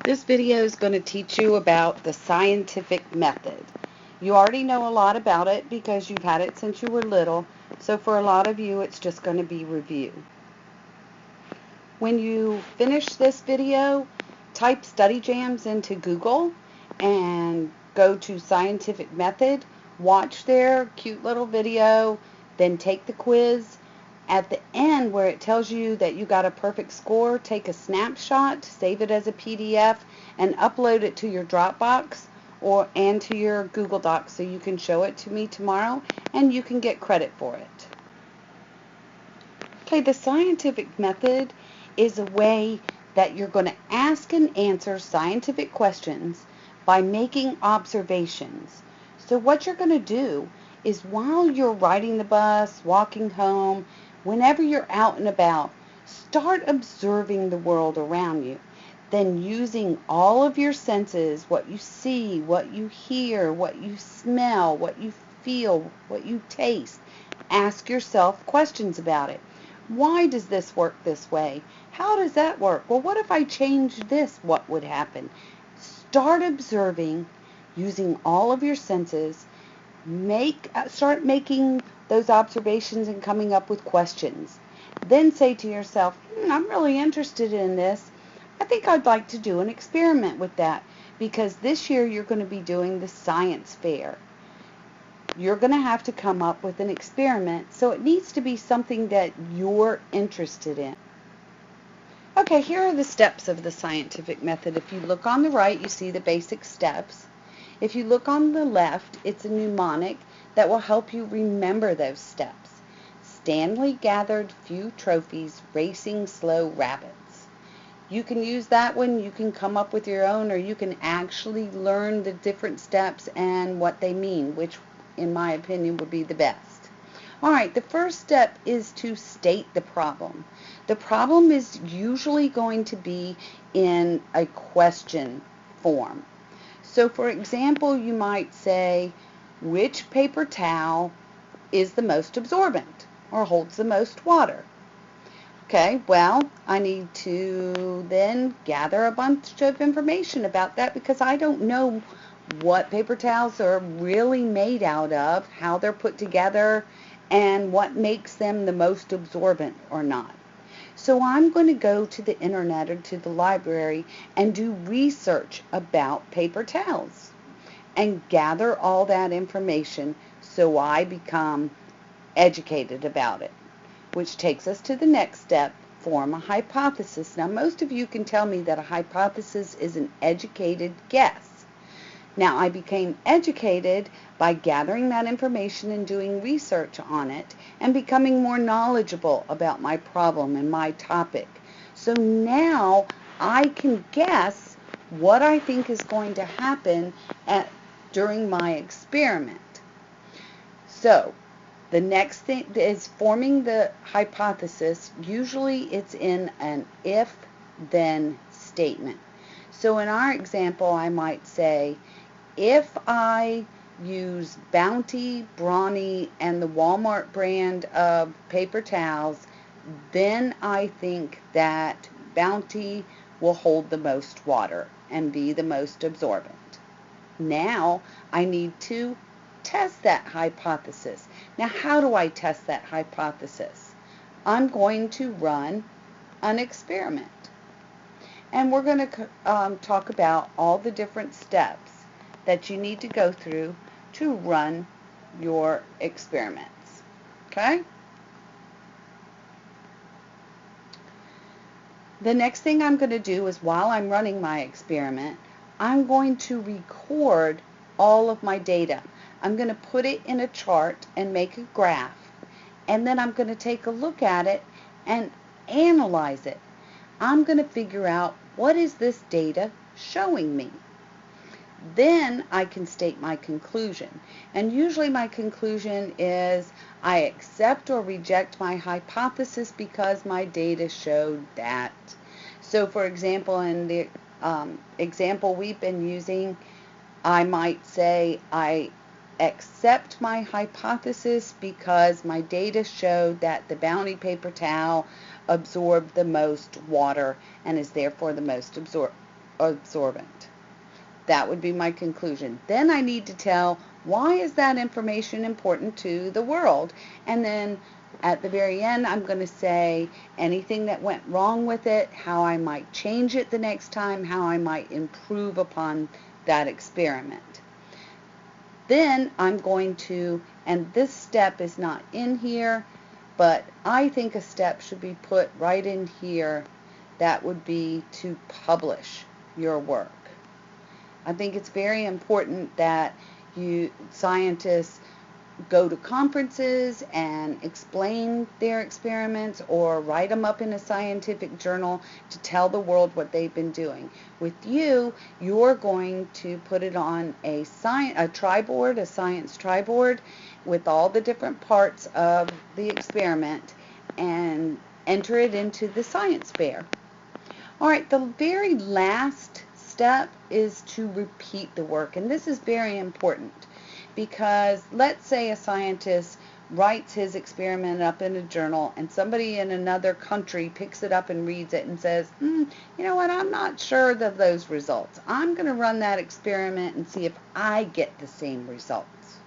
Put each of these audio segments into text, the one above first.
This video is going to teach you about the scientific method. You already know a lot about it because you've had it since you were little, so for a lot of you it's just going to be review. When you finish this video, type Study Jams into Google and go to Scientific Method, watch their cute little video, then take the quiz. At the end where it tells you that you got a perfect score, take a snapshot, save it as a PDF, and upload it to your Dropbox and to your Google Docs so you can show it to me tomorrow and you can get credit for it. Okay, the scientific method is a way that you're going to ask and answer scientific questions by making observations. So what you're going to do is while you're riding the bus, walking home, whenever you're out and about, start observing the world around you. Then using all of your senses, what you see, what you hear, what you smell, what you feel, what you taste, ask yourself questions about it. Why does this work this way? How does that work? Well, what if I change this? What would happen? Start observing using all of your senses. Start making those observations and coming up with questions. Then say to yourself, I'm really interested in this. I think I'd like to do an experiment with that because this year you're going to be doing the science fair. You're going to have to come up with an experiment, so it needs to be something that you're interested in. Okay, here are the steps of the scientific method. If you look on the right, you see the basic steps. If you look on the left, it's a mnemonic that will help you remember those steps. Stanley gathered few trophies, racing slow rabbits. You can use that one, you can come up with your own, or you can actually learn the different steps and what they mean, which in my opinion would be the best. Alright, the first step is to state the problem. The problem is usually going to be in a question form. So for example, you might say, which paper towel is the most absorbent or holds the most water? Okay, well, I need to then gather a bunch of information about that because I don't know what paper towels are really made out of, how they're put together, and what makes them the most absorbent or not. So I'm going to go to the internet or to the library and do research about paper towels and gather all that information so I become educated about it, which takes us to the next step, form a hypothesis. Now, most of you can tell me that a hypothesis is an educated guess. Now, I became educated by gathering that information and doing research on it and becoming more knowledgeable about my problem and my topic. So now I can guess what I think is going to happen during my experiment. So the next thing is forming the hypothesis. Usually it's in an if-then statement. So in our example, I might say, if I use Bounty, Brawny, and the Walmart brand of paper towels, then I think that Bounty will hold the most water and be the most absorbent. Now I need to test that hypothesis. Now how do I test that hypothesis? I'm going to run an experiment. And we're going to talk about all the different steps that you need to go through to run your experiments. Okay? The next thing I'm going to do is while I'm running my experiment, I'm going to record all of my data. I'm going to put it in a chart and make a graph. And then I'm going to take a look at it and analyze it. I'm going to figure out what is this data showing me. Then I can state my conclusion. And usually my conclusion is I accept or reject my hypothesis because my data showed that. So for example, in the example we've been using, I might say I accept my hypothesis because my data showed that the Bounty paper towel absorbed the most water and is therefore the most absorbent. That would be my conclusion. Then I need to tell why is that information important to the world. And then at the very end, I'm going to say anything that went wrong with it, how I might change it the next time, how I might improve upon that experiment. Then I'm going to, and this step is not in here, but I think a step should be put right in here. That would be to publish your work. I think it's very important that scientists go to conferences and explain their experiments or write them up in a scientific journal to tell the world what they've been doing. With you, you're going to put it on a triboard, a science triboard with all the different parts of the experiment and enter it into the science fair. All right, the very last step is to repeat the work, and this is very important because let's say a scientist writes his experiment up in a journal and somebody in another country picks it up and reads it and says, you know what, I'm not sure of those results. I'm going to run that experiment and see if I get the same results.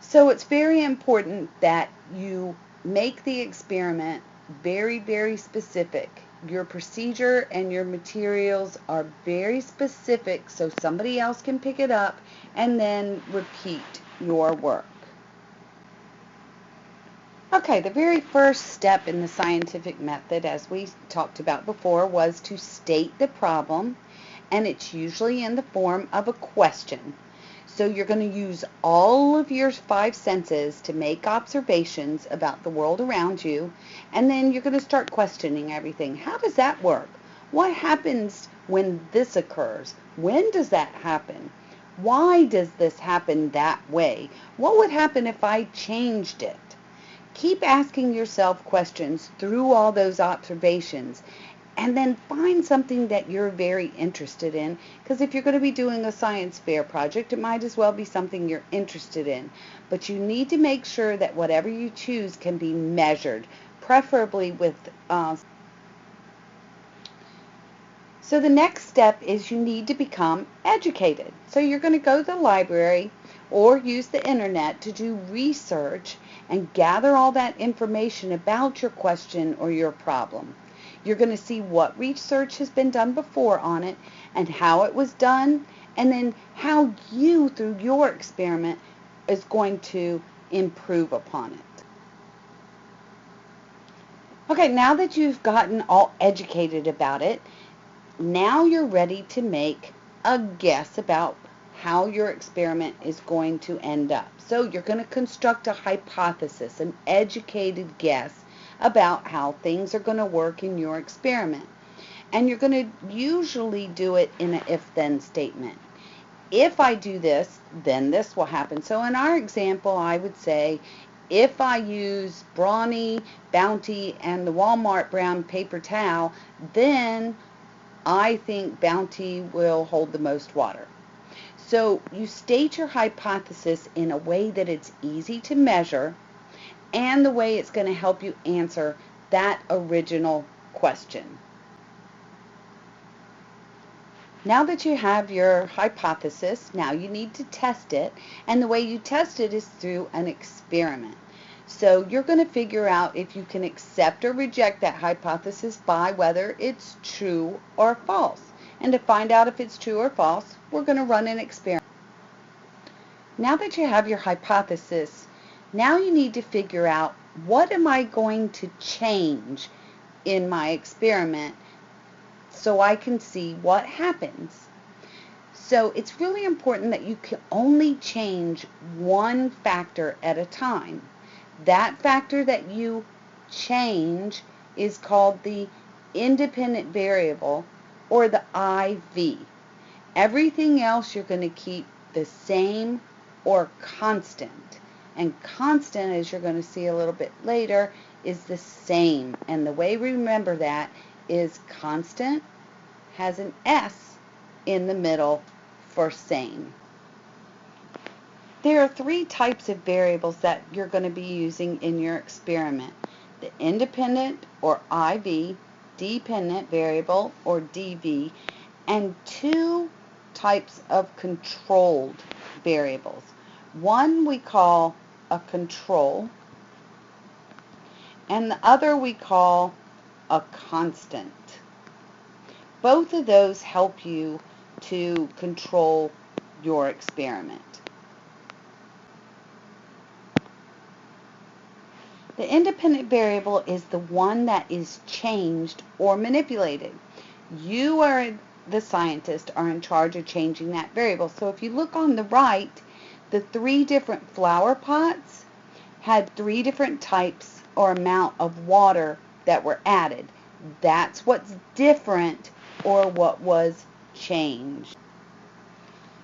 So it's very important that you make the experiment very, very specific. Your procedure and your materials are very specific so somebody else can pick it up and then repeat your work. Okay, the very first step in the scientific method, as we talked about before, was to state the problem, and it's usually in the form of a question. So you're going to use all of your 5 senses to make observations about the world around you, and then you're going to start questioning everything. How does that work? What happens when this occurs? When does that happen? Why does this happen that way? What would happen if I changed it? Keep asking yourself questions through all those observations. And then find something that you're very interested in, because if you're going to be doing a science fair project, it might as well be something you're interested in. But you need to make sure that whatever you choose can be measured, preferably with... So the next step is you need to become educated. So you're going to go to the library or use the internet to do research and gather all that information about your question or your problem. You're going to see what research has been done before on it and how it was done, and then how you, through your experiment, is going to improve upon it. Okay, now that you've gotten all educated about it, now you're ready to make a guess about how your experiment is going to end up. So you're going to construct a hypothesis, an educated guess about how things are going to work in your experiment. And you're going to usually do it in an if-then statement. If I do this, then this will happen. So in our example, I would say, if I use Brawny, Bounty, and the Walmart brown paper towel, then I think Bounty will hold the most water. So you state your hypothesis in a way that it's easy to measure and the way it's going to help you answer that original question. Now that you have your hypothesis, now you need to test it, and the way you test it is through an experiment. So you're going to figure out if you can accept or reject that hypothesis by whether it's true or false. And to find out if it's true or false, we're going to run an experiment. Now that you have your hypothesis, now you need to figure out, what am I going to change in my experiment so I can see what happens. So it's really important that you can only change one factor at a time. That factor that you change is called the independent variable, or the IV. Everything else you're going to keep the same or constant. And constant, as you're going to see a little bit later, is the same. And the way we remember that is constant has an S in the middle for same. There are 3 types of variables that you're going to be using in your experiment. The independent, or IV, dependent variable, or DV, and two types of controlled variables. One we call a control, and the other we call a constant. Both of those help you to control your experiment. The independent variable is the one that is changed or manipulated. You the scientist are in charge of changing that variable. So if you look on the right, the 3 different flower pots had 3 different types or amount of water that were added. That's what's different or what was changed.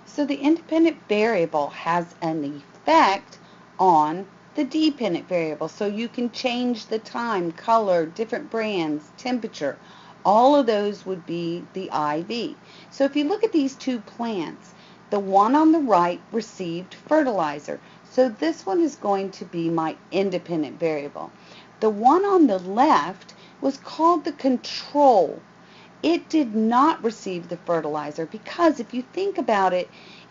So the independent variable has an effect on the dependent variable. So you can change the time, color, different brands, temperature. All of those would be the IV. So if you look at these 2 plants, the one on the right received fertilizer. So this one is going to be my independent variable. The one on the left was called the control. It did not receive the fertilizer because if you think about it,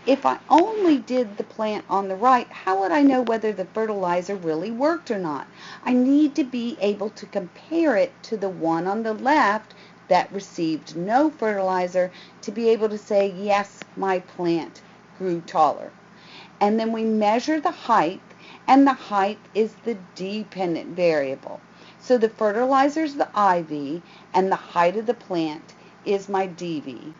if I only did the plant on the right, how would I know whether the fertilizer really worked or not? I need to be able to compare it to the one on the left that received no fertilizer to be able to say, yes, my plant grew taller. And then we measure the height, and the height is the dependent variable. So the fertilizer is the IV, and the height of the plant is my DV.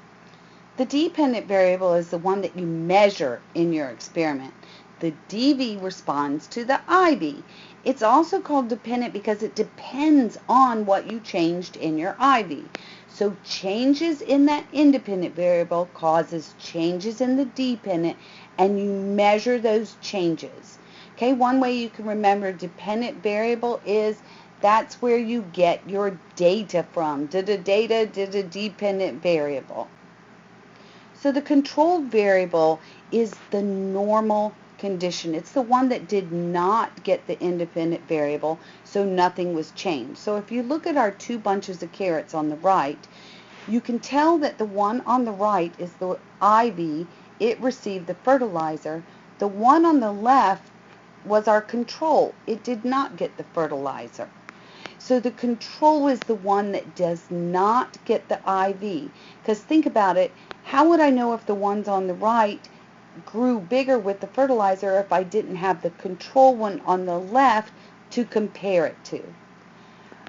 The dependent variable is the one that you measure in your experiment. The DV responds to the IV. It's also called dependent because it depends on what you changed in your IV. So changes in that independent variable causes changes in the dependent, and you measure those changes. Okay, one way you can remember dependent variable is that's where you get your data from. Did a dependent variable. So the controlled variable is the normal condition. It's the one that did not get the independent variable, so nothing was changed. So if you look at our 2 bunches of carrots on the right, you can tell that the one on the right is the IV. It received the fertilizer. The one on the left was our control. It did not get the fertilizer. So the control is the one that does not get the IV. Because think about it, how would I know if the ones on the right grew bigger with the fertilizer if I didn't have the control one on the left to compare it to?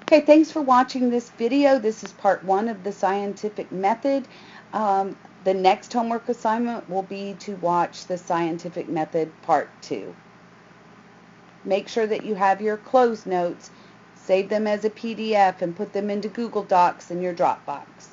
Okay, thanks for watching this video. This is part 1 of the scientific method. The next homework assignment will be to watch the scientific method part 2. Make sure that you have your closed notes. Save them as a PDF and put them into Google Docs in your Dropbox.